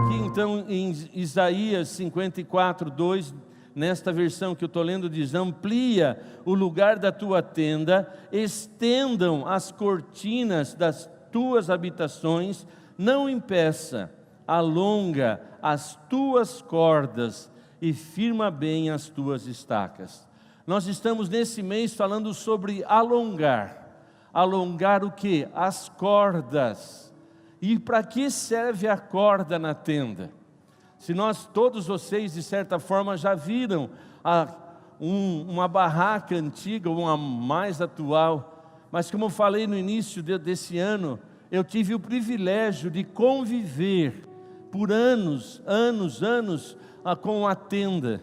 aqui então em Isaías 54:2, nesta versão que eu estou lendo, diz: amplia o lugar da tua tenda, estendam as cortinas das tuas habitações, não impeça, alonga as tuas cordas e firma bem as tuas estacas. Nós estamos nesse mês falando sobre alongar. Alongar o que? As cordas. E para que serve a corda na tenda? Se todos vocês de certa forma já viram uma barraca antiga, uma mais atual, mas como eu falei no início desse ano, eu tive o privilégio de conviver por anos com a tenda,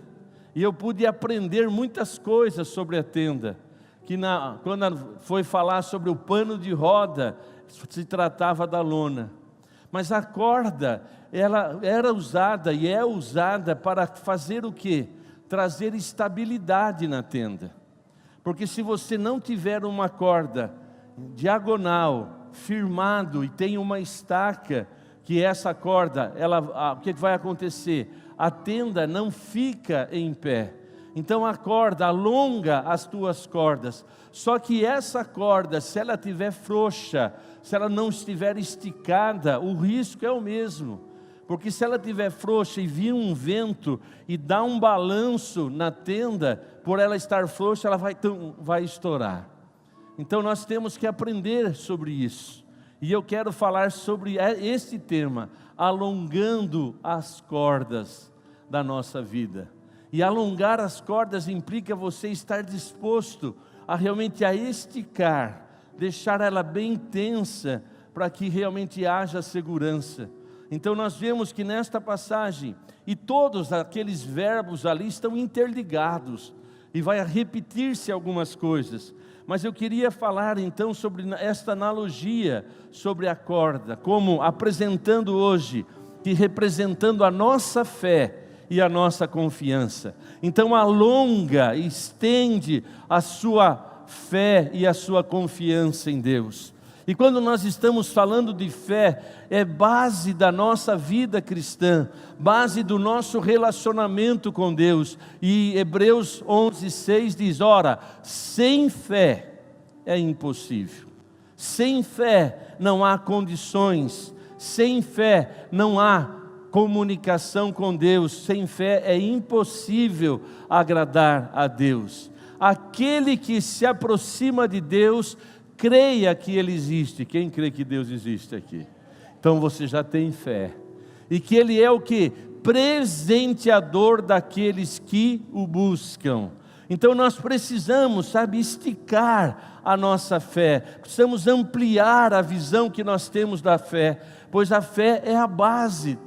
e eu pude aprender muitas coisas sobre a tenda, que quando foi falar sobre o pano de roda, se tratava da lona, mas a corda, ela era usada e é usada para fazer o quê? Trazer estabilidade na tenda, porque se você não tiver uma corda diagonal, firmado, e tem uma estaca, que essa corda, o que vai acontecer? A tenda não fica em pé. Então a corda, alonga as tuas cordas. Só que essa corda, se ela estiver frouxa, se ela não estiver esticada, o risco é o mesmo. Porque se ela estiver frouxa e vir um vento e dá um balanço na tenda, por ela estar frouxa, ela vai estourar. Então nós temos que aprender sobre isso. E eu quero falar sobre esse tema, alongando as cordas da nossa vida. E alongar as cordas implica você estar disposto a realmente esticar, deixar ela bem tensa, para que realmente haja segurança. Então nós vemos que nesta passagem, e todos aqueles verbos ali estão interligados, e vai repetir-se algumas coisas. Mas eu queria falar então sobre esta analogia sobre a corda, como apresentando hoje, e representando a nossa fé e a nossa confiança. Então alonga, estende a sua fé e a sua confiança em Deus. E quando nós estamos falando de fé, é base da nossa vida cristã, base do nosso relacionamento com Deus. E Hebreus 11:6 diz: ora, sem fé é impossível. Sem fé não há condições, sem fé não há comunicação com Deus, sem fé é impossível agradar a Deus. Aquele que se aproxima de Deus, creia que Ele existe. Quem crê que Deus existe aqui? Então você já tem fé. E que Ele é o que? Presenteador daqueles que o buscam. Então nós precisamos, esticar a nossa fé. Precisamos ampliar a visão que nós temos da fé. Pois a fé é a base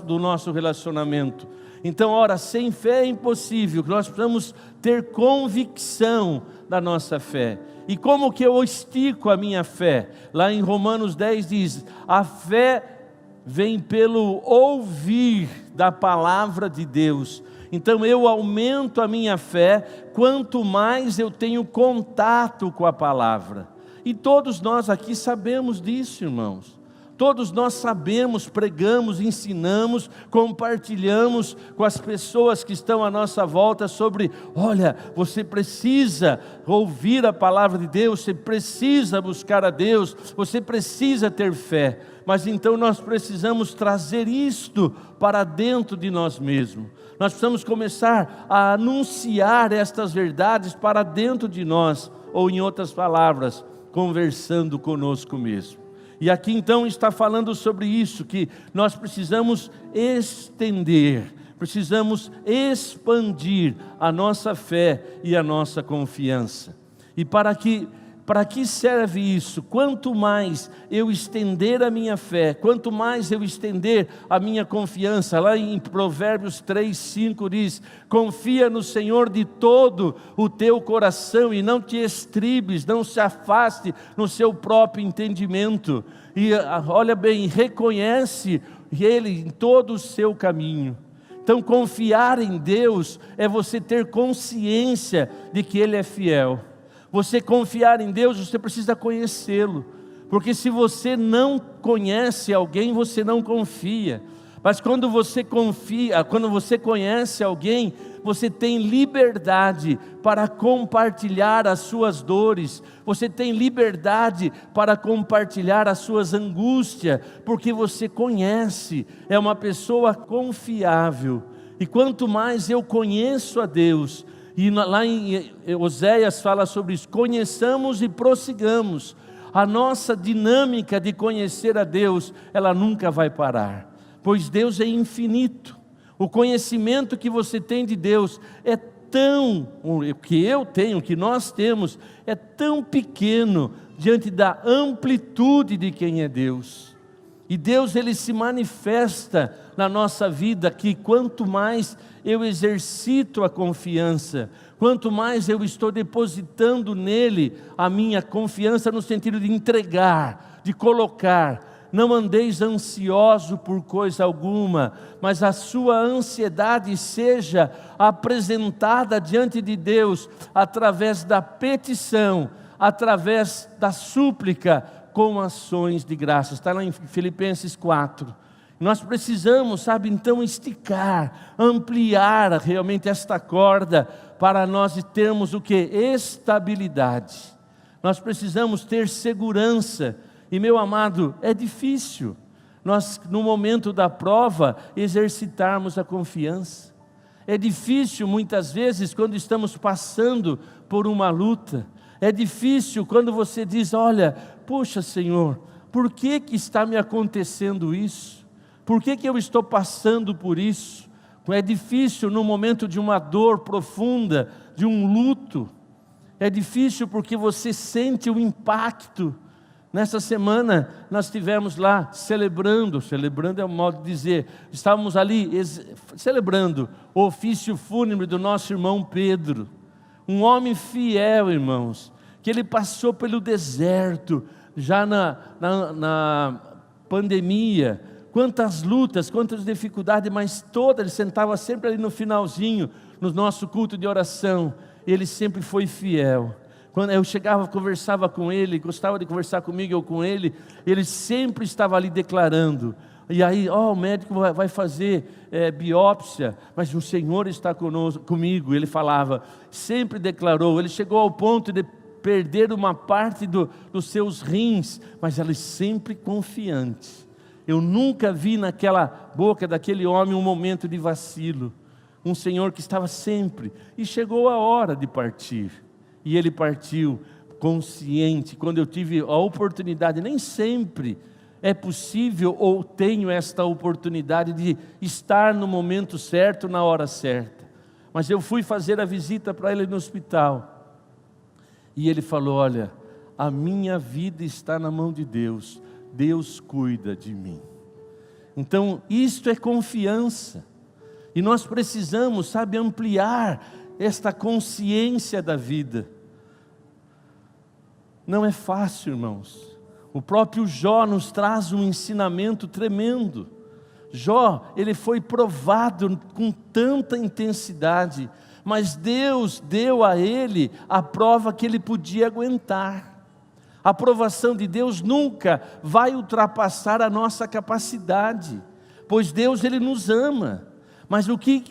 do nosso relacionamento. Então, ora, sem fé é impossível. Nós precisamos ter convicção da nossa fé. E como que eu estico a minha fé? Lá em Romanos 10 diz: a fé vem pelo ouvir da palavra de Deus. Então eu aumento a minha fé, quanto mais eu tenho contato com a palavra. E todos nós aqui sabemos disso, irmãos. Todos nós sabemos, pregamos, ensinamos, compartilhamos com as pessoas que estão à nossa volta sobre: olha, você precisa ouvir a palavra de Deus, você precisa buscar a Deus, você precisa ter fé. Mas então nós precisamos trazer isto para dentro de nós mesmos. Nós precisamos começar a anunciar estas verdades para dentro de nós, ou em outras palavras, conversando conosco mesmo. E aqui então está falando sobre isso, que nós precisamos estender, precisamos expandir a nossa fé e a nossa confiança. E para que serve isso? Quanto mais eu estender a minha fé, quanto mais eu estender a minha confiança, lá em Provérbios 3:5 diz: confia no Senhor de todo o teu coração e não te estribes, não se afaste no seu próprio entendimento. E olha bem, reconhece Ele em todo o seu caminho. Então confiar em Deus é você ter consciência de que Ele é fiel. Você confiar em Deus, você precisa conhecê-lo. Porque se você não conhece alguém, você não confia. Mas quando você confia, quando você conhece alguém, você tem liberdade para compartilhar as suas dores, você tem liberdade para compartilhar as suas angústias, porque você conhece, é uma pessoa confiável. E quanto mais eu conheço a Deus, e lá em Oséias fala sobre isso, conheçamos e prossigamos. A nossa dinâmica de conhecer a Deus, ela nunca vai parar, pois Deus é infinito. O conhecimento que você tem de Deus é tão, que eu tenho, que nós temos, é tão pequeno diante da amplitude de quem é Deus. E Deus, Ele se manifesta na nossa vida, que quanto mais eu exercito a confiança, quanto mais eu estou depositando nele a minha confiança, no sentido de entregar, de colocar. Não andeis ansioso por coisa alguma, mas a sua ansiedade seja apresentada diante de Deus, através da petição, através da súplica, com ações de graça. Está lá em Filipenses 4. Nós precisamos, sabe, então esticar, ampliar realmente esta corda, para nós termos o que? Estabilidade. Nós precisamos ter segurança. E meu amado, é difícil nós, no momento da prova, exercitarmos a confiança. É difícil muitas vezes quando estamos passando por uma luta. É difícil quando você diz, olha, poxa Senhor, por que está me acontecendo isso? Por que eu estou passando por isso? É difícil no momento de uma dor profunda, de um luto. É difícil porque você sente o impacto. Nessa semana nós estivemos lá celebrando é um modo de dizer, estávamos ali celebrando o ofício fúnebre do nosso irmão Pedro, um homem fiel, irmãos, que ele passou pelo deserto, já na pandemia, quantas lutas, quantas dificuldades, mas ele sentava sempre ali no finalzinho, no nosso culto de oração, ele sempre foi fiel. Quando eu chegava, conversava com ele, gostava de conversar comigo ou com ele, ele sempre estava ali declarando. E aí, o médico vai fazer biópsia, mas o Senhor está comigo. Ele falava, sempre declarou. Ele chegou ao ponto de perder uma parte dos seus rins, mas ele sempre confiante. Eu nunca vi naquela boca daquele homem um momento de vacilo. Um Senhor que estava sempre, e chegou a hora de partir. E ele partiu consciente. Quando eu tive a oportunidade, nem sempre é possível ou tenho esta oportunidade de estar no momento certo, na hora certa. Mas eu fui fazer a visita para ele no hospital. E ele falou, olha, a minha vida está na mão de Deus. Deus cuida de mim. Então, isto é confiança. E nós precisamos, sabe, ampliar esta consciência da vida. Não é fácil, irmãos. O próprio Jó nos traz um ensinamento tremendo. Jó, ele foi provado com tanta intensidade, mas Deus deu a ele a prova que ele podia aguentar. A provação de Deus nunca vai ultrapassar a nossa capacidade, pois Deus, Ele nos ama. Mas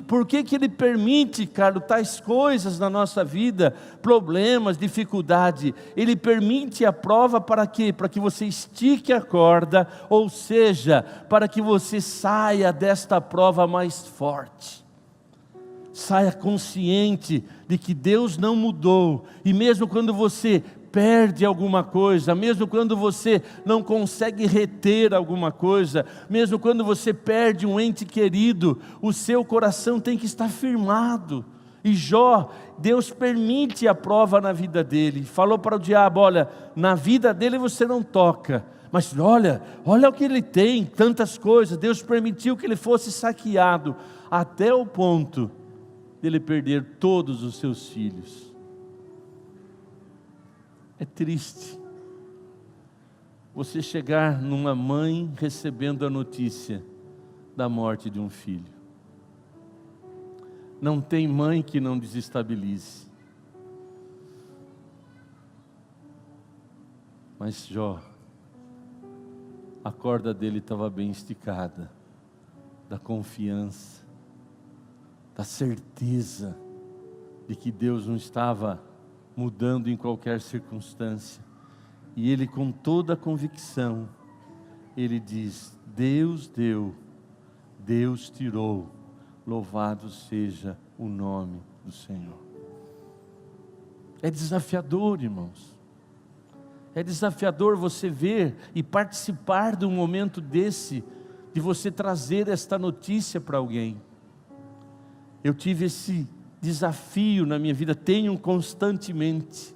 por que Ele permite, Carlos, tais coisas na nossa vida, problemas, dificuldade? Ele permite a prova para quê? Para que você estique a corda, ou seja, para que você saia desta prova mais forte. Saia consciente de que Deus não mudou, e mesmo quando você perde alguma coisa, mesmo quando você não consegue reter alguma coisa, mesmo quando você perde um ente querido, o seu coração tem que estar firmado. E Jó, Deus permite a prova na vida dele, falou para o diabo, olha, na vida dele você não toca, mas olha o que ele tem, tantas coisas. Deus permitiu que ele fosse saqueado, até o ponto de ele perder todos os seus filhos. É triste você chegar numa mãe recebendo a notícia da morte de um filho. Não tem mãe que não desestabilize. Mas Jó, a corda dele estava bem esticada. da confiança, da certeza de que Deus não estava mudando em qualquer circunstância. E ele, com toda a convicção, ele diz: Deus deu, Deus tirou, louvado seja o nome do Senhor. É desafiador, irmãos. É desafiador você ver e participar de um momento desse, de você trazer esta notícia para alguém. Eu tive esse desafio na minha vida, tenho constantemente.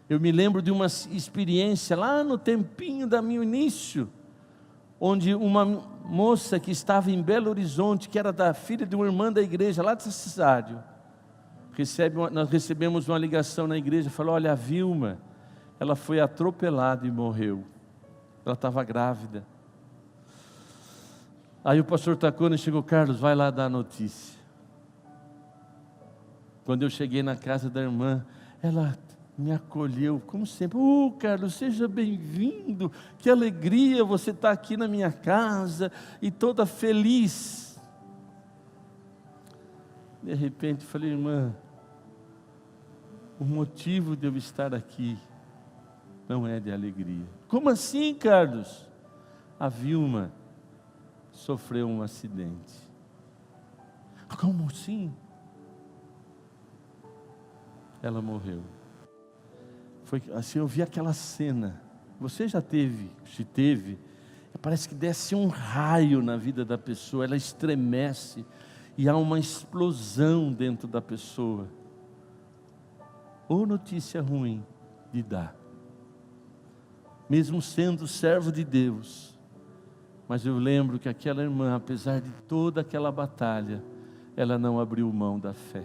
Eu me lembro de uma experiência lá no tempinho do meu início, onde uma moça que estava em Belo Horizonte, que era da filha de uma irmã da igreja lá dessa cidade, nós recebemos uma ligação na igreja, falou: olha, a Vilma, ela foi atropelada e morreu. Ela estava grávida. Aí o pastor Tacone chegou: Carlos, vai lá dar a notícia. Quando eu cheguei na casa da irmã, ela me acolheu, como sempre. Carlos, seja bem-vindo, que alegria você estar aqui na minha casa, e toda feliz. De repente falei: irmã, o motivo de eu estar aqui não é de alegria. Como assim, Carlos? A Vilma sofreu um acidente. Como assim? Ela morreu. Foi assim, eu vi aquela cena. Você já teve? Se teve, parece que desce um raio na vida da pessoa, ela estremece e há uma explosão dentro da pessoa. Ou notícia ruim de dar, mesmo sendo servo de Deus. Mas eu lembro que aquela irmã, apesar de toda aquela batalha, ela não abriu mão da fé.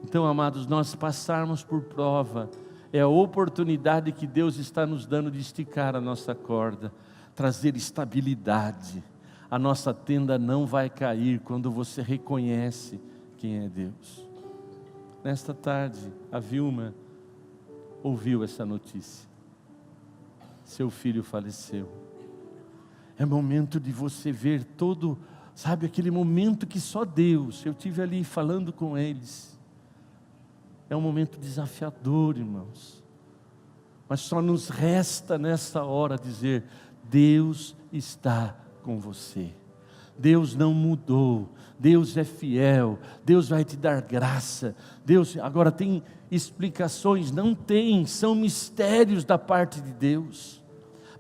Então, amados, nós passarmos por prova é a oportunidade que Deus está nos dando de esticar a nossa corda, trazer estabilidade. A nossa tenda não vai cair quando você reconhece quem é Deus. Nesta tarde, a Vilma ouviu essa notícia: seu filho faleceu. É momento de você ver todo, sabe, aquele momento que só Deus. Eu tive ali falando com eles. É um momento desafiador, irmãos. Mas só nos resta nessa hora dizer: Deus está com você. Deus não mudou. Deus é fiel. Deus vai te dar graça. Deus, agora tem explicações? Não tem, são mistérios da parte de Deus.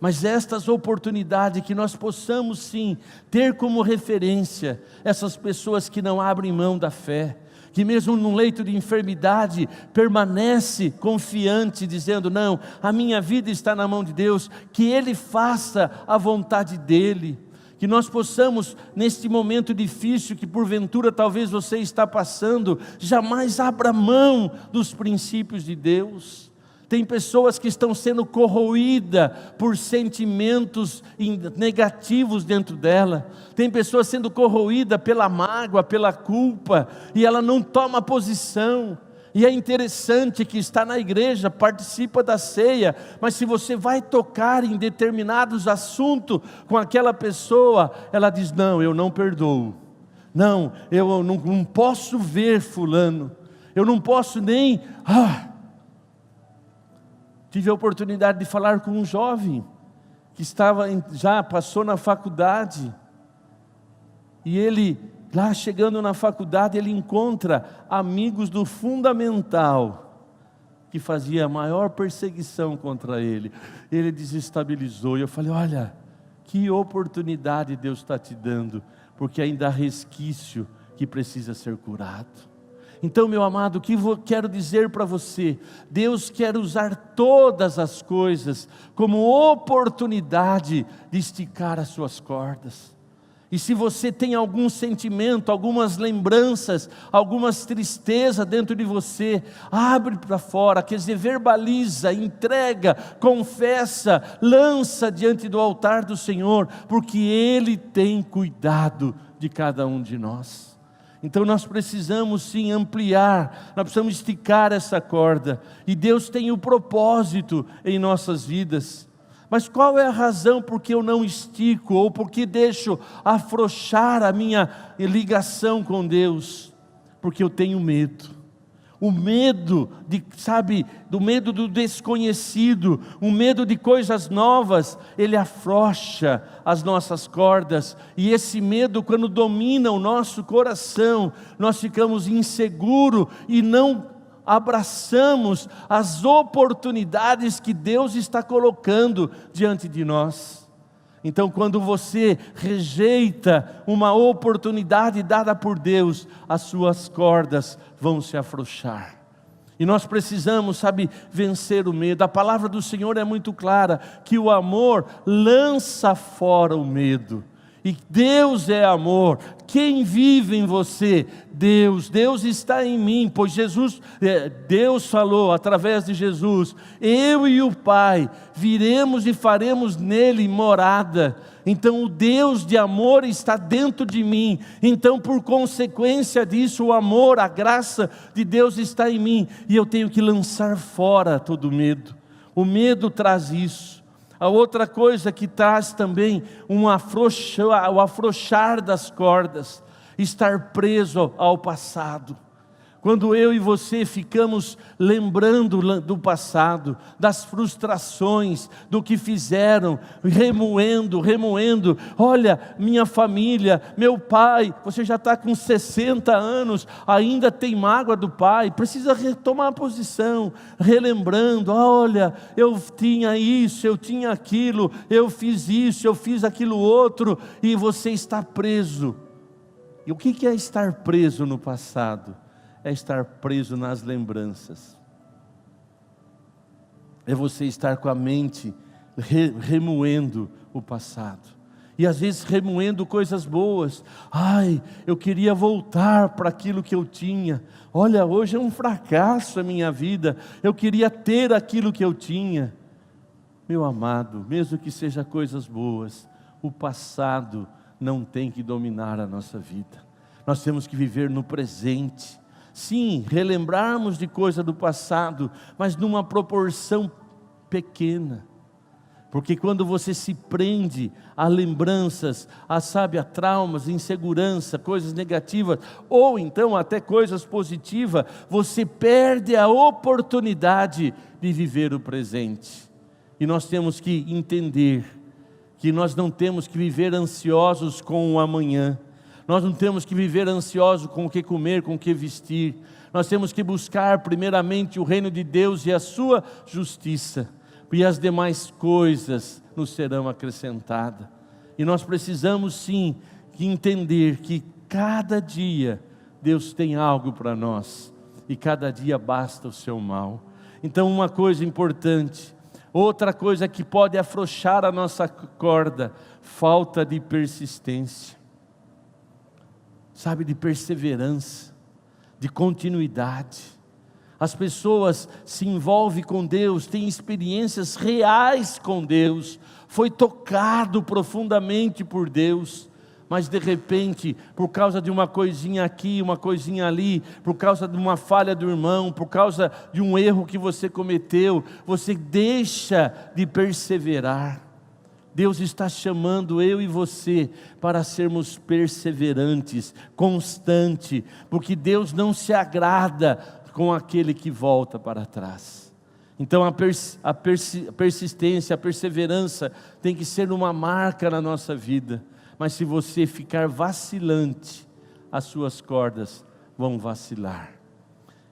Mas estas oportunidades que nós possamos sim ter como referência essas pessoas que não abrem mão da fé, que mesmo num leito de enfermidade permanece confiante, dizendo: não, a minha vida está na mão de Deus, que Ele faça a vontade dEle. Que nós possamos, neste momento difícil que porventura talvez você está passando, jamais abra mão dos princípios de Deus. Tem pessoas que estão sendo corroídas por sentimentos negativos dentro dela. Tem pessoas sendo corroídas pela mágoa, pela culpa, e ela não toma posição. E é interessante que está na igreja, participa da ceia, mas se você vai tocar em determinados assuntos com aquela pessoa, ela diz: não, eu não perdoo. Não, eu não posso ver fulano. Eu não posso nem... Tive a oportunidade de falar com um jovem que já passou na faculdade, e ele, lá chegando na faculdade, ele encontra amigos do fundamental, que fazia a maior perseguição contra ele. Ele desestabilizou, e eu falei: olha, que oportunidade Deus está te dando, porque ainda há resquício que precisa ser curado. Então, meu amado, o que quero dizer para você? Deus quer usar todas as coisas como oportunidade de esticar as suas cordas. E se você tem algum sentimento, algumas lembranças, algumas tristezas dentro de você, abre para fora, quer dizer, verbaliza, entrega, confessa, lança diante do altar do Senhor, porque Ele tem cuidado de cada um de nós. Então nós precisamos sim ampliar, nós precisamos esticar essa corda, e Deus tem o propósito em nossas vidas. Mas qual é a razão por que eu não estico, ou por que deixo afrouxar a minha ligação com Deus? Porque eu tenho medo. O medo do medo do desconhecido, o medo de coisas novas, ele afrouxa as nossas cordas, e esse medo, quando domina o nosso coração, nós ficamos inseguros e não abraçamos as oportunidades que Deus está colocando diante de nós. Então, quando você rejeita uma oportunidade dada por Deus, as suas cordas vão se afrouxar. E nós precisamos, vencer o medo. A palavra do Senhor é muito clara, que o amor lança fora o medo. E Deus é amor. Quem vive em você? Deus. Deus está em mim, pois Deus falou através de Jesus: eu e o Pai viremos e faremos nele morada. Então o Deus de amor está dentro de mim. Então, por consequência disso, o amor, a graça de Deus está em mim, e eu tenho que lançar fora todo medo. O medo traz isso. A outra coisa que traz também o afrouxar das cordas, estar preso ao passado. Quando eu e você ficamos lembrando do passado, das frustrações, do que fizeram, remoendo, olha, minha família, meu pai, você já está com 60 anos, ainda tem mágoa do pai, precisa retomar a posição, relembrando, olha, eu tinha isso, eu tinha aquilo, eu fiz isso, eu fiz aquilo outro, e você está preso. E o que é estar preso no passado? É estar preso nas lembranças. É você estar com a mente remoendo o passado. E às vezes remoendo coisas boas. Ai, eu queria voltar para aquilo que eu tinha. Olha, hoje é um fracasso a minha vida. Eu queria ter aquilo que eu tinha. Meu amado, mesmo que seja coisas boas, o passado não tem que dominar a nossa vida. Nós temos que viver no presente. Sim, relembrarmos de coisa do passado, mas numa proporção pequena. Porque quando você se prende a lembranças, a traumas, insegurança, coisas negativas, ou então até coisas positivas, você perde a oportunidade de viver o presente. E nós temos que entender que nós não temos que viver ansiosos com o amanhã. Nós não temos que viver ansiosos com o que comer, com o que vestir. Nós temos que buscar primeiramente o reino de Deus e a sua justiça, e as demais coisas nos serão acrescentadas. E nós precisamos sim entender que cada dia Deus tem algo para nós, e cada dia basta o seu mal. Então, uma coisa importante, outra coisa que pode afrouxar a nossa corda, falta de persistência. De perseverança, de continuidade. As pessoas se envolvem com Deus, têm experiências reais com Deus, foi tocado profundamente por Deus, mas de repente, por causa de uma coisinha aqui, uma coisinha ali, por causa de uma falha do irmão, por causa de um erro que você cometeu, você deixa de perseverar. Deus está chamando eu e você para sermos perseverantes, constantes, porque Deus não se agrada com aquele que volta para trás. Então a persistência, a perseverança tem que ser uma marca na nossa vida. Mas se você ficar vacilante, as suas cordas vão vacilar.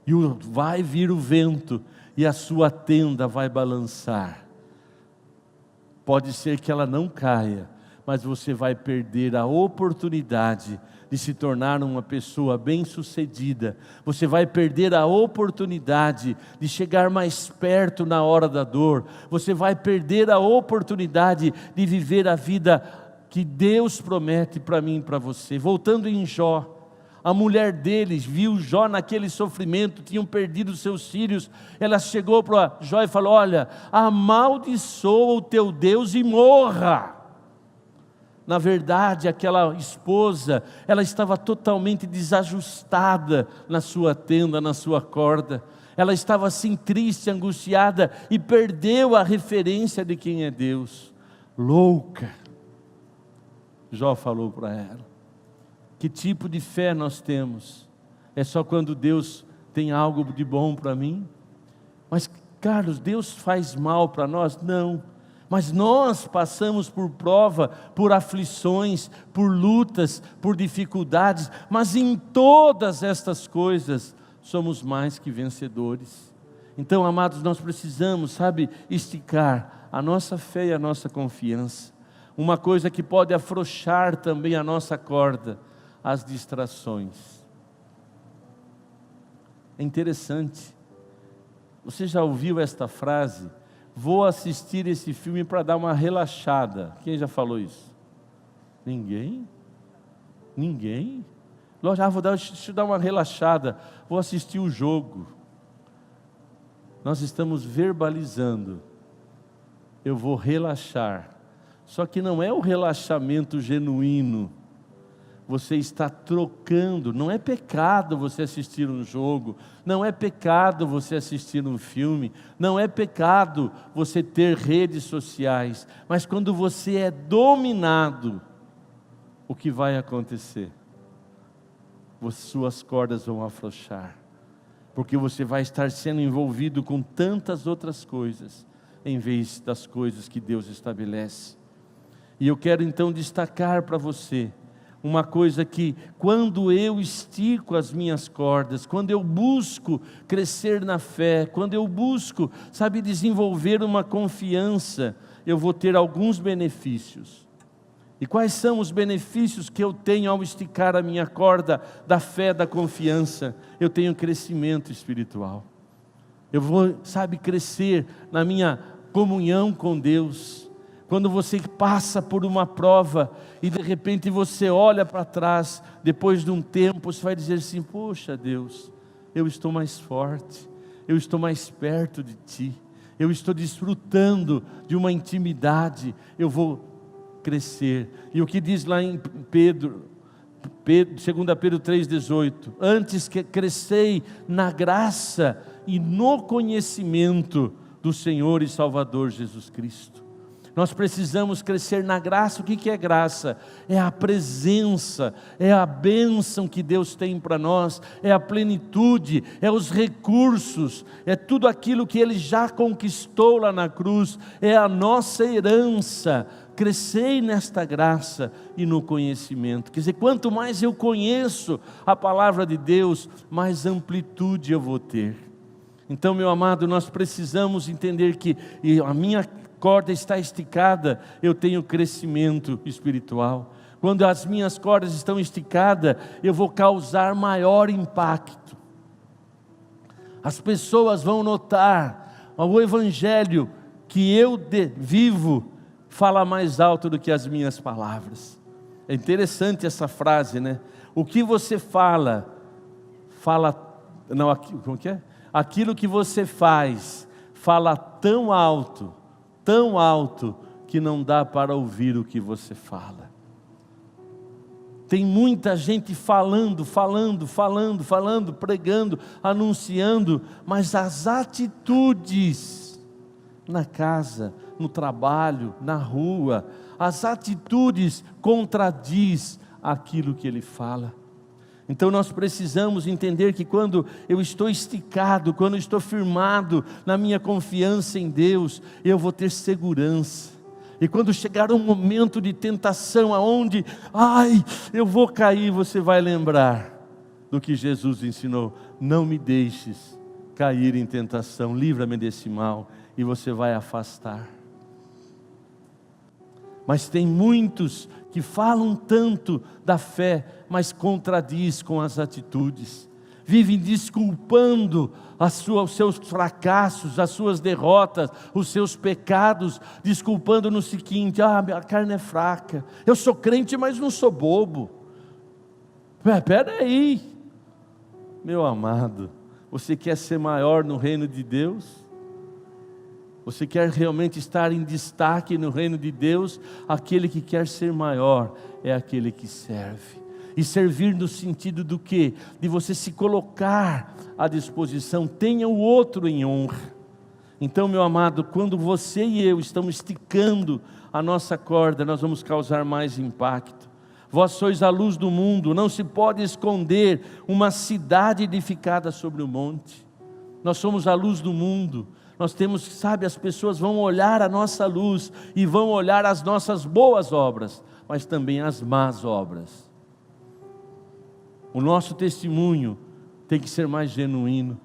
E vai vir o vento e a sua tenda vai balançar. Pode ser que ela não caia, mas você vai perder a oportunidade de se tornar uma pessoa bem-sucedida. Você vai perder a oportunidade de chegar mais perto na hora da dor. Você vai perder a oportunidade de viver a vida que Deus promete para mim e para você. Voltando em Jó, a mulher deles viu Jó naquele sofrimento, tinham perdido seus filhos. Ela chegou para Jó e falou: olha, amaldiçoa o teu Deus e morra. Na verdade, aquela esposa, ela estava totalmente desajustada na sua tenda, na sua corda. ela estava assim triste, angustiada, e perdeu a referência de quem é Deus. Louca. Jó falou para ela. Que tipo de fé nós temos? É só quando Deus tem algo de bom para mim? Mas Carlos, Deus faz mal para nós? Não. Mas nós passamos por prova, por aflições, por lutas, por dificuldades, mas em todas estas coisas somos mais que vencedores. Então, amados, nós precisamos, sabe, esticar a nossa fé e a nossa confiança. Uma coisa que pode afrouxar também a nossa corda, as distrações. É interessante. Você já ouviu esta frase? Vou assistir esse filme para dar uma relaxada. Quem já falou isso? Ninguém? Ninguém? Deixa eu dar uma relaxada. Vou assistir o jogo. Nós estamos verbalizando. Eu vou relaxar. Só que não é o relaxamento genuíno. Você está trocando. Não é pecado você assistir um jogo, não é pecado você assistir um filme, não é pecado você ter redes sociais, mas quando você é dominado, o que vai acontecer? Suas cordas vão afrouxar, porque você vai estar sendo envolvido com tantas outras coisas, em vez das coisas que Deus estabelece. E eu quero então destacar para você, uma coisa que, quando eu estico as minhas cordas, quando eu busco crescer na fé, quando eu busco, sabe, desenvolver uma confiança, eu vou ter alguns benefícios. E quais são os benefícios que eu tenho ao esticar a minha corda da fé, da confiança? Eu tenho crescimento espiritual. Eu vou, sabe, crescer na minha comunhão com Deus. Quando você passa por uma prova e de repente você olha para trás, depois de um tempo, você vai dizer assim: poxa Deus, eu estou mais forte, eu estou mais perto de Ti, eu estou desfrutando de uma intimidade, eu vou crescer. E o que diz lá em 2 Pedro 3,18: antes que crescei na graça e no conhecimento do Senhor e Salvador Jesus Cristo. Nós precisamos crescer na graça. O que é graça? É a presença, é a bênção que Deus tem para nós, é a plenitude, é os recursos, é tudo aquilo que Ele já conquistou lá na cruz, é a nossa herança. Crescei nesta graça e no conhecimento. Quer dizer, quanto mais eu conheço a palavra de Deus, mais amplitude eu vou ter. Então, meu amado, nós precisamos entender que a minha corda está esticada, eu tenho crescimento espiritual. Quando as minhas cordas estão esticadas, eu vou causar maior impacto. As pessoas vão notar, o evangelho que eu vivo fala mais alto do que as minhas palavras. É interessante essa frase, né? O que você fala, como que é? Aquilo que você faz, fala tão alto, que não dá para ouvir o que você fala. Tem muita gente falando, pregando, anunciando, mas as atitudes na casa, no trabalho, na rua, as atitudes contradiz aquilo que ele fala. Então nós precisamos entender que quando eu estou esticado, quando eu estou firmado na minha confiança em Deus, eu vou ter segurança. E quando chegar um momento de tentação, aonde, eu vou cair, você vai lembrar do que Jesus ensinou: não me deixes cair em tentação, livra-me desse mal, e você vai afastar. Mas tem muitos que falam tanto da fé, mas contradiz com as atitudes, vivem desculpando os seus fracassos, as suas derrotas, os seus pecados, desculpando no seguinte: minha carne é fraca, eu sou crente, mas não sou bobo. Espera aí, meu amado, você quer ser maior no reino de Deus? Você quer realmente estar em destaque no reino de Deus? Aquele que quer ser maior é aquele que serve. E servir no sentido do quê? De você se colocar à disposição, tenha o outro em honra. Então, meu amado, quando você e eu estamos esticando a nossa corda, nós vamos causar mais impacto. Vós sois a luz do mundo, não se pode esconder uma cidade edificada sobre o monte. Nós somos a luz do mundo. Nós temos, sabe, as pessoas vão olhar a nossa luz e vão olhar as nossas boas obras, mas também as más obras. O nosso testemunho tem que ser mais genuíno.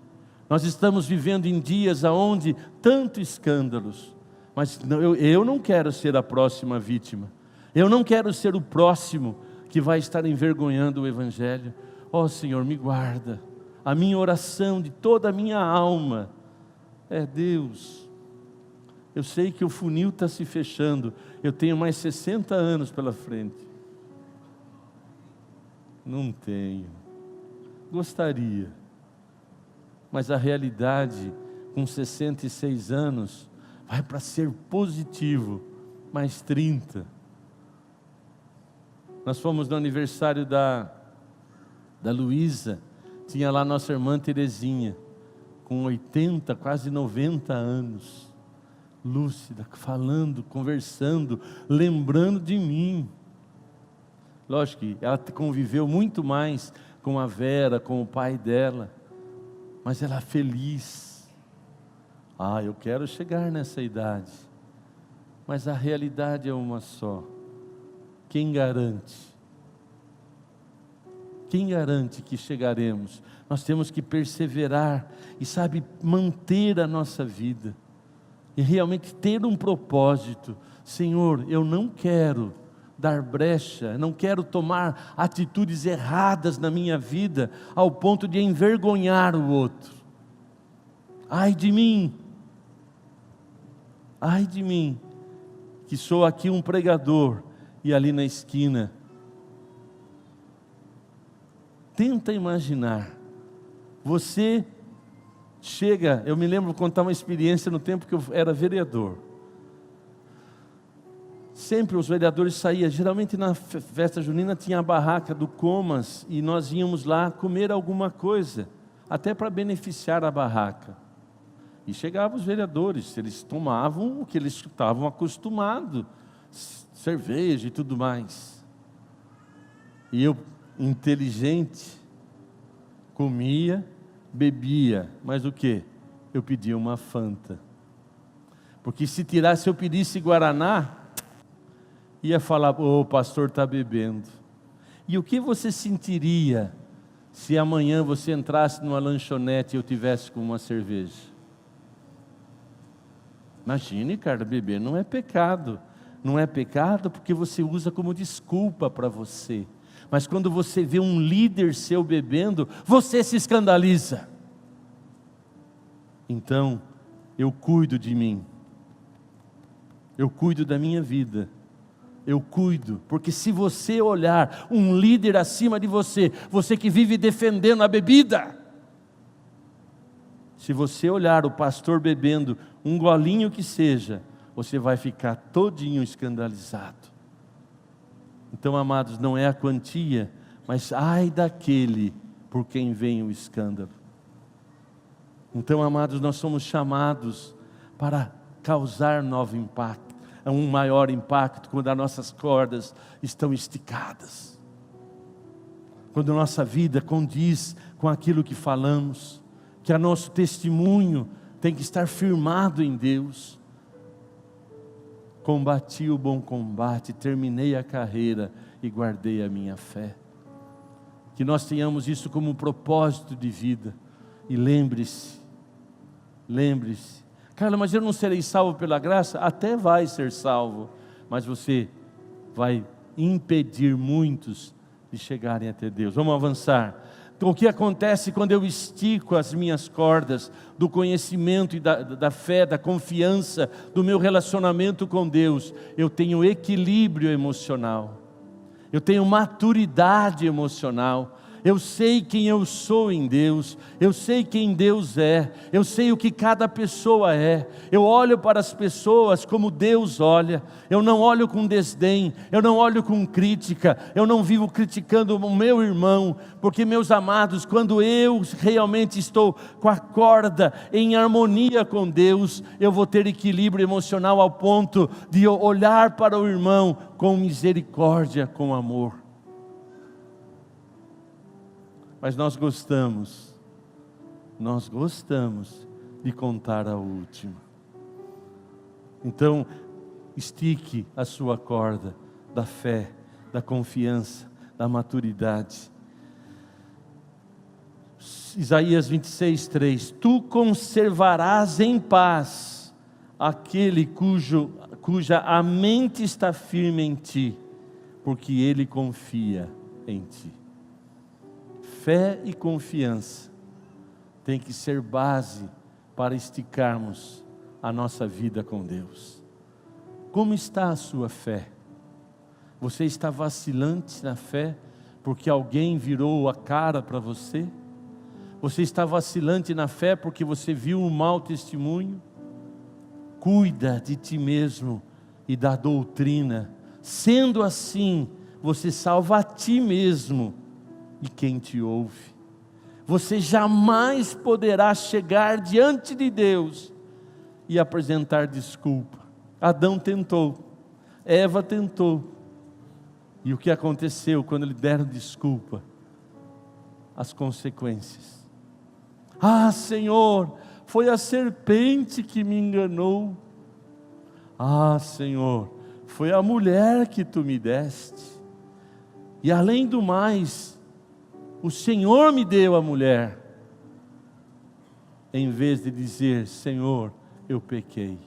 Nós estamos vivendo em dias onde tantos escândalos, mas eu não quero ser a próxima vítima. Eu não quero ser o próximo que vai estar envergonhando o Evangelho. Ó Senhor, me guarda. A minha oração de toda a minha alma é: Deus, eu sei que o funil está se fechando, eu tenho mais 60 anos pela frente. Não tenho. Gostaria. Mas a realidade, com 66 anos, vai para ser positivo, mais 30. Nós fomos no aniversário da Luísa, tinha lá nossa irmã Terezinha, com 80, quase 90 anos, lúcida, falando, conversando, lembrando de mim. Lógico que ela conviveu muito mais com a Vera, com o pai dela, mas ela feliz. Eu quero chegar nessa idade, mas a realidade é uma só. Quem garante? Quem garante que chegaremos? Nós temos que perseverar e, sabe, manter a nossa vida e realmente ter um propósito. Senhor, eu não quero dar brecha, não quero tomar atitudes erradas na minha vida ao ponto de envergonhar o outro. Ai de mim, que sou aqui um pregador e ali na esquina. Tenta imaginar, você chega, eu me lembro de contar uma experiência no tempo que eu era vereador. Sempre os vereadores saíam, geralmente na festa junina tinha a barraca do Comas, e nós íamos lá comer alguma coisa, até para beneficiar a barraca. E chegavam os vereadores, eles tomavam o que eles estavam acostumados, cerveja e tudo mais. E eu, inteligente, comia, bebia, mas o que? Eu pedia uma Fanta. Porque se eu pedisse Guaraná, ia falar: o pastor está bebendo. E o que você sentiria se amanhã você entrasse numa lanchonete e eu tivesse com uma cerveja? Imagine, cara, beber não é pecado. Não é pecado porque você usa como desculpa para você. Mas quando você vê um líder seu bebendo, você se escandaliza. Então, eu cuido de mim. Eu cuido da minha vida. Eu cuido, porque se você olhar um líder acima de você, você que vive defendendo a bebida, se você olhar o pastor bebendo um golinho que seja, você vai ficar todinho escandalizado. Então, amados, não é a quantia, mas ai daquele por quem vem o escândalo. Então, amados, nós somos chamados para causar novo impacto, um maior impacto quando as nossas cordas estão esticadas, quando a nossa vida condiz com aquilo que falamos, que o nosso testemunho tem que estar firmado em Deus. Combati o bom combate, terminei a carreira e guardei a minha fé. Que nós tenhamos isso como um propósito de vida. E lembre-se, Carla, mas eu não serei salvo pela graça? Até vai ser salvo, mas você vai impedir muitos de chegarem até Deus. Vamos avançar. Então, o que acontece quando eu estico as minhas cordas do conhecimento e da fé, da confiança, do meu relacionamento com Deus? Eu tenho equilíbrio emocional, eu tenho maturidade emocional, eu sei quem eu sou em Deus, eu sei quem Deus é, eu sei o que cada pessoa é, eu olho para as pessoas como Deus olha, eu não olho com desdém, eu não olho com crítica, eu não vivo criticando o meu irmão, porque, meus amados, quando eu realmente estou com a corda em harmonia com Deus, eu vou ter equilíbrio emocional ao ponto de eu olhar para o irmão com misericórdia, com amor. Mas nós gostamos de contar a última. Então, estique a sua corda da fé, da confiança, da maturidade. Isaías 26:3: Tu conservarás em paz aquele cuja a mente está firme em ti, porque ele confia em ti. Fé e confiança tem que ser base para esticarmos a nossa vida com Deus. Como está a sua fé? Você está vacilante na fé porque alguém virou a cara para você? Você está vacilante na fé porque você viu um mau testemunho? Cuida de ti mesmo e da doutrina. Sendo assim, você salva a ti mesmo e quem te ouve. Você jamais poderá chegar diante de Deus e apresentar desculpa. Adão tentou, Eva tentou, e o que aconteceu quando lhe deram desculpa? As consequências. Ah, Senhor, foi a serpente que me enganou. Ah, Senhor, foi a mulher que tu me deste. E além do mais, o Senhor me deu a mulher, em vez de dizer: Senhor, eu pequei.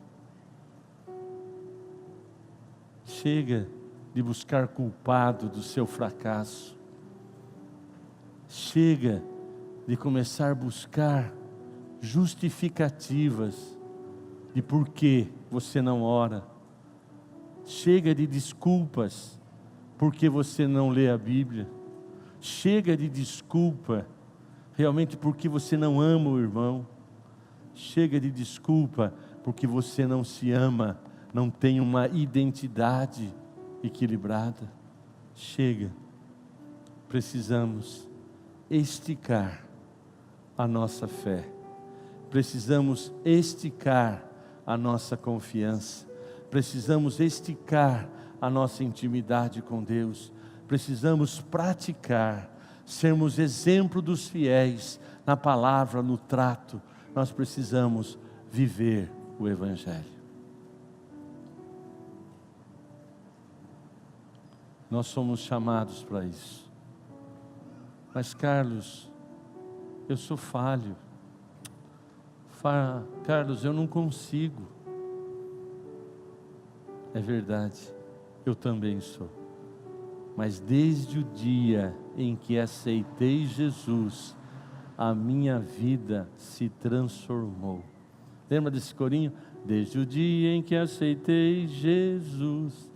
Chega de buscar culpado do seu fracasso. Chega de começar a buscar justificativas de por que você não ora. Chega de desculpas porque você não lê a Bíblia. Chega de desculpa realmente porque você não ama o irmão. Chega de desculpa porque você não se ama, não tem uma identidade equilibrada. Chega. Precisamos esticar a nossa fé. Precisamos esticar a nossa confiança. Precisamos esticar a nossa intimidade com Deus. Precisamos praticar, sermos exemplo dos fiéis na palavra, no trato. Nós precisamos viver o Evangelho. Nós somos chamados para isso. Mas, Carlos, eu sou falho. Carlos, eu não consigo. É verdade, eu também sou. Mas desde o dia em que aceitei Jesus, a minha vida se transformou. Lembra desse corinho? Desde o dia em que aceitei Jesus.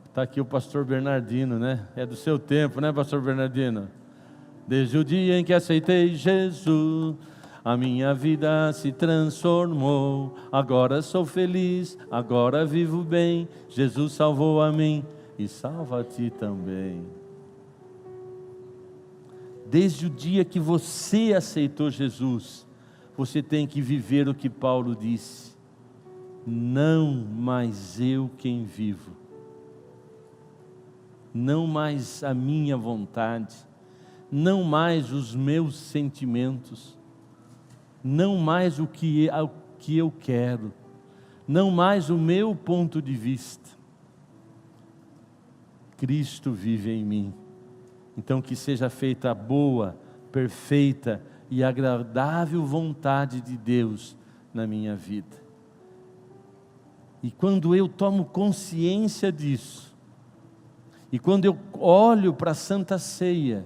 Está aqui o pastor Bernardino, né? É do seu tempo, né, pastor Bernardino? Desde o dia em que aceitei Jesus, a minha vida se transformou. Agora sou feliz, agora vivo bem. Jesus salvou a mim e salva a ti também. Desde o dia que você aceitou Jesus, você tem que viver o que Paulo disse: não mais eu quem vivo, não mais a minha vontade, não mais os meus sentimentos, não mais o que eu quero, não mais o meu ponto de vista. Cristo vive em mim. Então que seja feita a boa, perfeita e agradável vontade de Deus na minha vida. E quando eu tomo consciência disso, e quando eu olho para a Santa Ceia,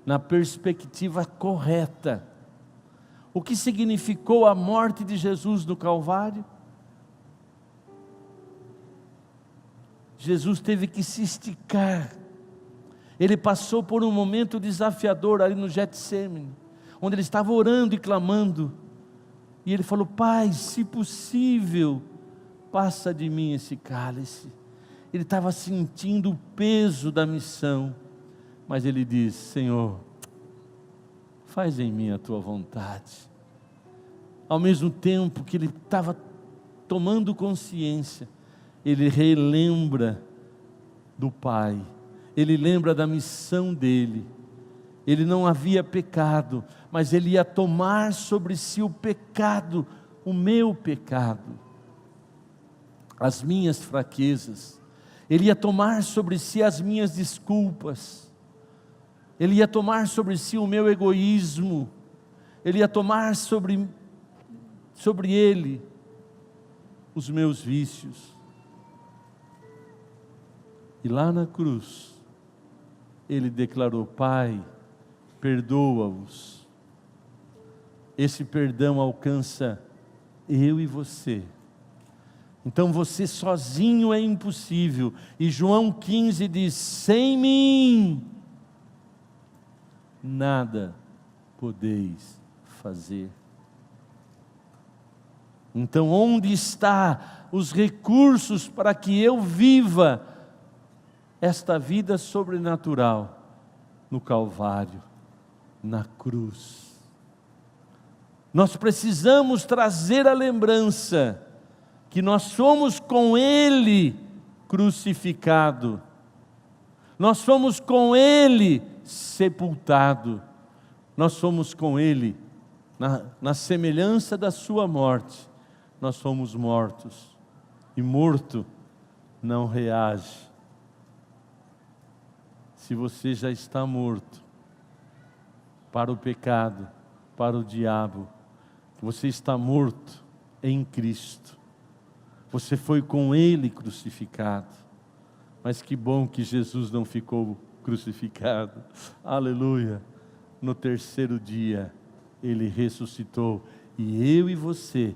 na perspectiva correta, o que significou a morte de Jesus no Calvário? Jesus teve que se esticar. Ele passou por um momento desafiador ali no Getsêmani, onde ele estava orando e clamando, e ele falou: Pai, se possível, passa de mim esse cálice. Ele estava sentindo o peso da missão, mas ele disse: Senhor, faz em mim a tua vontade. Ao mesmo tempo que ele estava tomando consciência, ele relembra do Pai, ele lembra da missão dele. Ele não havia pecado, mas ele ia tomar sobre si o pecado, o meu pecado, as minhas fraquezas. Ele ia tomar sobre si as minhas desculpas, ele ia tomar sobre si o meu egoísmo, ele ia tomar sobre ele os meus vícios. E lá na cruz, ele declarou: Pai, perdoa-os. Esse perdão alcança eu e você. Então você sozinho é impossível. E João 15 diz: sem mim nada podeis fazer. Então onde está os recursos para que eu viva esta vida sobrenatural? No Calvário, na cruz. Nós precisamos trazer a lembrança que nós fomos com Ele crucificado, nós fomos com Ele sepultado, nós fomos com Ele na semelhança da sua morte, nós fomos mortos, e morto não reage. Se você já está morto para o pecado, para o diabo, você está morto em Cristo. Você foi com Ele crucificado. Mas que bom que Jesus não ficou crucificado. Aleluia. No terceiro dia, Ele ressuscitou. E eu e você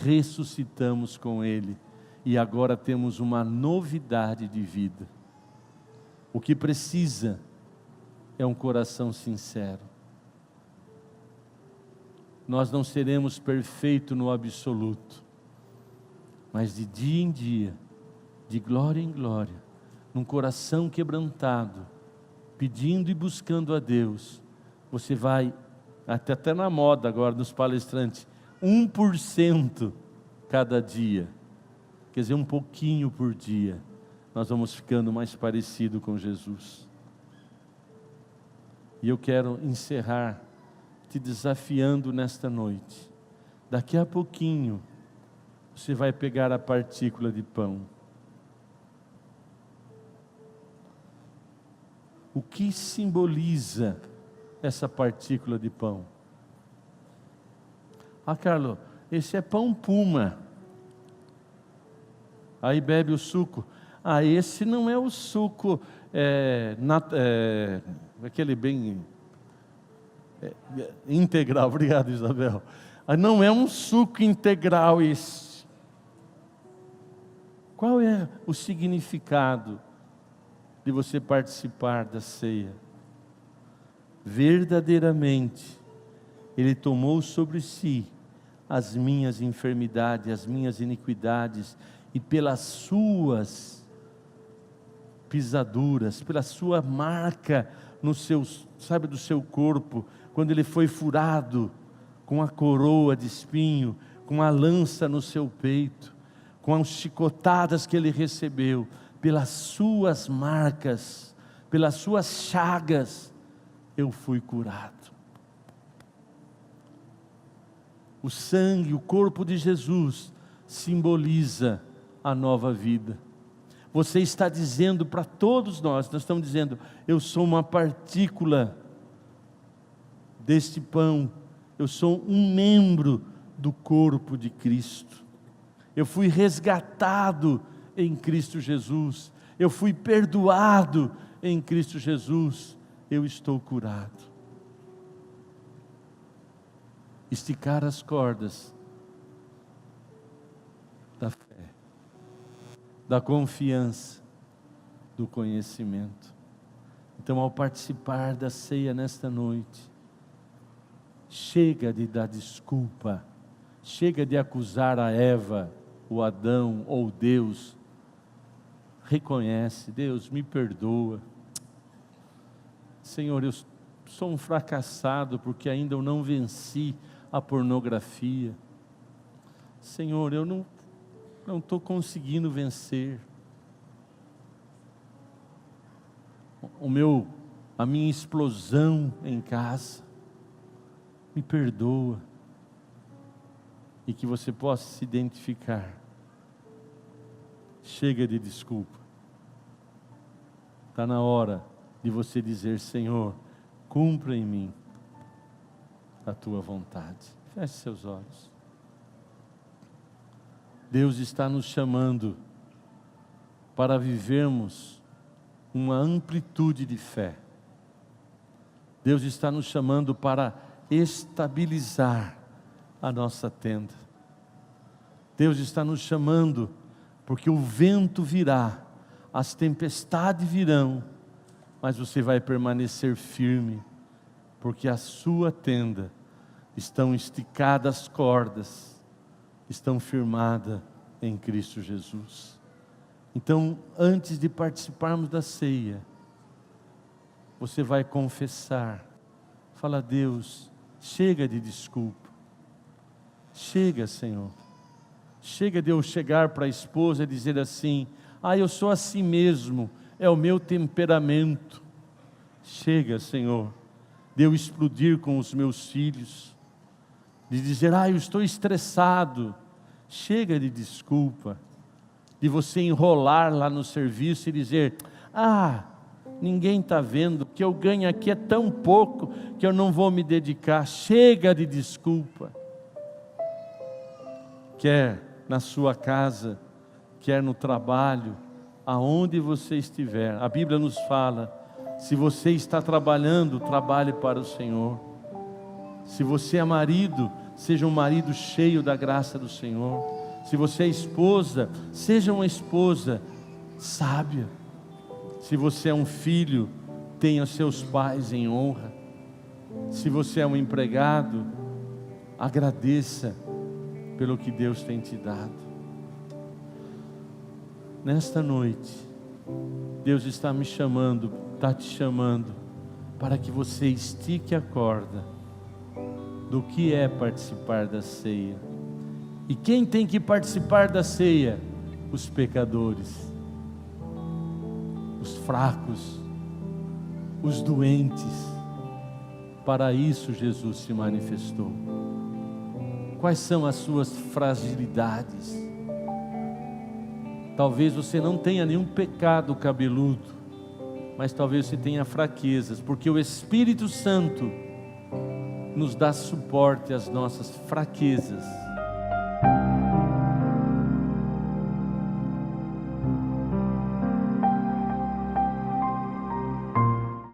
ressuscitamos com Ele. E agora temos uma novidade de vida. O que precisa é um coração sincero. Nós não seremos perfeitos no absoluto, mas de dia em dia, de glória em glória, num coração quebrantado, pedindo e buscando a Deus, você vai, até na moda agora dos palestrantes, 1% cada dia, quer dizer, um pouquinho por dia, nós vamos ficando mais parecido com Jesus. E eu quero encerrar te desafiando nesta noite. Daqui a pouquinho, você vai pegar a partícula de pão. O que simboliza essa partícula de pão? Ah, Carlos, esse é pão puma. Aí bebe o suco. Ah, esse não é o suco aquele bem integral. Obrigado, Isabel. Ah, não é um suco integral esse. Qual é o significado de você participar da ceia? Verdadeiramente, Ele tomou sobre si as minhas enfermidades, as minhas iniquidades, e pelas suas pisaduras, pela sua marca no seu, sabe, do seu corpo, quando Ele foi furado com a coroa de espinho, com a lança no seu peito, com as chicotadas que Ele recebeu, pelas suas marcas, pelas suas chagas, eu fui curado. O sangue, o corpo de Jesus, simboliza a nova vida. Você está dizendo para todos nós estamos dizendo: eu sou uma partícula deste pão, eu sou um membro do corpo de Cristo. Eu fui resgatado em Cristo Jesus, eu fui perdoado em Cristo Jesus, eu estou curado. Esticar as cordas da fé, da confiança, do conhecimento. Então, ao participar da ceia nesta noite, chega de dar desculpa, chega de acusar a Eva, o Adão ou Deus. Reconhece: Deus, me perdoa. Senhor, eu sou um fracassado porque ainda eu não venci a pornografia. Senhor, eu não estou conseguindo vencer. A minha explosão em casa. Me perdoa. E que você possa se identificar. Chega de desculpa. Está na hora de você dizer: Senhor, cumpra em mim a tua vontade. Feche seus olhos. Deus está nos chamando para vivermos uma amplitude de fé. Deus está nos chamando para estabilizar a nossa tenda. Deus está nos chamando porque o vento virá, as tempestades virão, mas você vai permanecer firme, porque a sua tenda estão esticadas as cordas, estão firmadas em Cristo Jesus. Então, antes de participarmos da ceia, você vai confessar, fala: Deus, chega de desculpa, chega, Senhor, chega de eu chegar para a esposa e dizer assim: eu sou assim mesmo, é o meu temperamento. Chega, Senhor, de eu explodir com os meus filhos, de dizer: eu estou estressado. Chega de desculpa, de você enrolar lá no serviço e dizer: ninguém está vendo, o que eu ganho aqui é tão pouco que eu não vou me dedicar. Chega de desculpa. Quer na sua casa, quer no trabalho, aonde você estiver, a Bíblia nos fala: se você está trabalhando, trabalhe para o Senhor. Se você é marido, seja um marido cheio da graça do Senhor. Se você é esposa, seja uma esposa sábia. Se você é um filho, tenha seus pais em honra. Se você é um empregado, agradeça pelo que Deus tem te dado. Nesta noite, Deus está me chamando, está te chamando, para que você estique a corda do que é participar da ceia. E quem tem que participar da ceia? Os pecadores, os fracos, os doentes. Para isso Jesus se manifestou. Quais são as suas fragilidades? Talvez você não tenha nenhum pecado cabeludo, mas talvez você tenha fraquezas, porque o Espírito Santo nos dá suporte às nossas fraquezas.